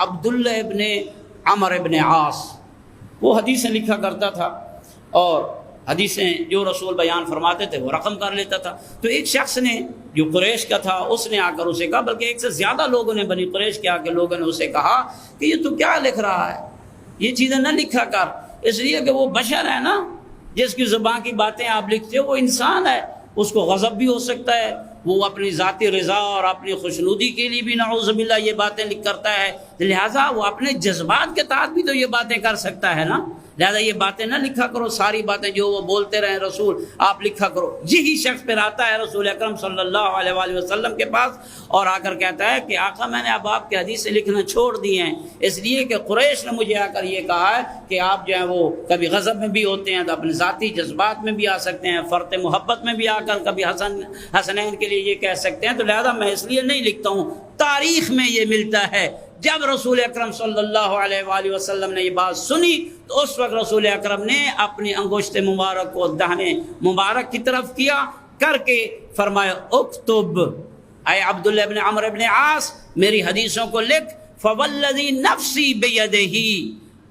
عبداللہ ابن عمر ابن عاص، وہ حدیثیں لکھا کرتا تھا اور حدیثیں جو رسول بیان فرماتے تھے وہ رقم کر لیتا تھا۔ تو ایک شخص نے جو قریش کا تھا اس نے آ کر اسے کہا، بلکہ ایک سے زیادہ لوگوں نے بنی قریش کے آ کے لوگوں نے اسے کہا کہ یہ تو کیا لکھ رہا ہے، یہ چیزیں نہ لکھا کر، اس لیے کہ وہ بشر ہے نا، جس کی زبان کی باتیں آپ لکھتے ہو وہ انسان ہے، اس کو غضب بھی ہو سکتا ہے، وہ اپنی ذاتی رضا اور اپنی خوشنودی کے لیے بھی نعوذ باللہ یہ باتیں لکھ کرتا ہے، لہٰذا وہ اپنے جذبات کے تحت بھی تو یہ باتیں کر سکتا ہے نا، لہٰذا یہ باتیں نہ لکھا کرو، ساری باتیں جو وہ بولتے رہے رسول آپ لکھا کرو۔ یہی شخص پھر آتا ہے رسول اکرم صلی اللہ علیہ وآلہ وسلم کے پاس اور آ کر کہتا ہے کہ آقا میں نے اب آپ کے حدیثیں لکھنا چھوڑ دی ہیں، اس لیے کہ قریش نے مجھے آ کر یہ کہا ہے کہ آپ جو ہیں وہ کبھی غضب میں بھی ہوتے ہیں تو اپنے ذاتی جذبات میں بھی آ سکتے ہیں، فرط محبت میں بھی آ کر کبھی حسنین کے لیے یہ کہہ سکتے ہیں، تو لہذا میں اس لیے نہیں لکھتا ہوں۔ تاریخ میں یہ ملتا ہے جب رسول اکرم صلی اللہ علیہ وآلہ وسلم نے یہ بات سنی تو اس وقت رسول اکرم نے اپنی انگشت مبارک کو دہنے مبارک کی طرف کیا کر کے فرمایا اکتب، اے عبداللہ ابن عمر ابن عاص میری حدیثوں کو لکھ، فوالذی نفسی بیدہ،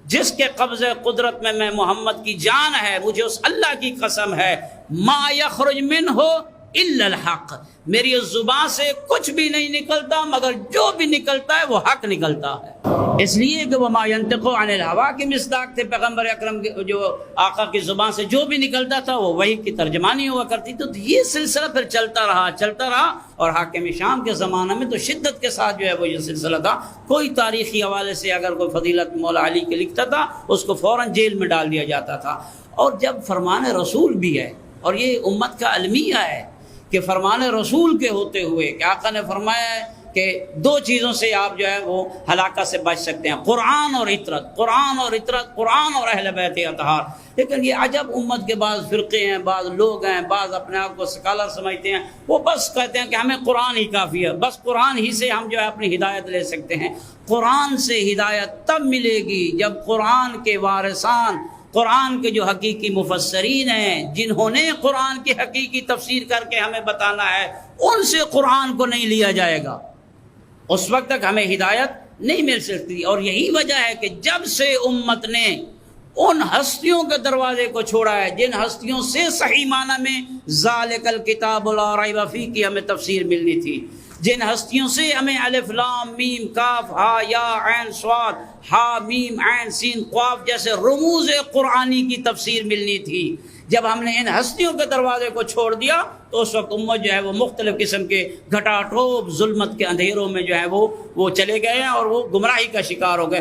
جس کے قبض قدرت میں محمد کی جان ہے، مجھے اس اللہ کی قسم ہے، ما یخرج منہ الا الحق، میری اس زبان سے کچھ بھی نہیں نکلتا مگر جو بھی نکلتا ہے وہ حق نکلتا ہے، اس لیے کہ وما ينطق عن الهوى کے مصداق تھے پیغمبر اکرم جو آقا کی زبان سے جو بھی نکلتا تھا وہ وحی کی ترجمانی ہوا کرتی، تو یہ سلسلہ پھر چلتا رہا اور حاکم شام کے زمانہ میں تو شدت کے ساتھ جو ہے وہ یہ سلسلہ تھا، کوئی تاریخی حوالے سے اگر کوئی فضیلت مولا علی کے لکھتا تھا اس کو فوراً جیل میں ڈال دیا جاتا تھا۔ اور جب فرمان رسول بھی ہے اور یہ امت کا المیہ ہے کہ فرمان رسول کے ہوتے ہوئے کہ آقا نے فرمایا ہے کہ دو چیزوں سے آپ جو ہے وہ ہلاکت سے بچ سکتے ہیں، قرآن اور عطرت، قرآن اور عطرت، قرآن اور اہل بیت اطہار۔ لیکن یہ عجب امت کے بعض فرقے ہیں، بعض لوگ ہیں، بعض اپنے آپ کو سکالر سمجھتے ہیں، وہ بس کہتے ہیں کہ ہمیں قرآن ہی کافی ہے، بس قرآن ہی سے ہم جو ہے اپنی ہدایت لے سکتے ہیں۔ قرآن سے ہدایت تب ملے گی جب قرآن کے وارثان، قرآن کے جو حقیقی مفسرین ہیں جنہوں نے قرآن کی حقیقی تفسیر کر کے ہمیں بتانا ہے، ان سے قرآن کو نہیں لیا جائے گا، اس وقت تک ہمیں ہدایت نہیں مل سکتی۔ اور یہی وجہ ہے کہ جب سے امت نے ان ہستیوں کے دروازے کو چھوڑا ہے جن ہستیوں سے صحیح معنی میں ذالک الکتاب لا ریب فیہ کی ہمیں تفسیر ملنی تھی، جن ہستیوں سے ہمیں الف لام میم کاف ہا یا عین صاد ہا میم عین سین قاف جیسے رموز قرآنی کی تفسیر ملنی تھی، جب ہم نے ان ہستیوں کے دروازے کو چھوڑ دیا تو اس وقت امت جو ہے وہ مختلف قسم کے گھٹا ٹوپ ظلمت کے اندھیروں میں جو ہے وہ چلے گئے ہیں اور وہ گمراہی کا شکار ہو گئے۔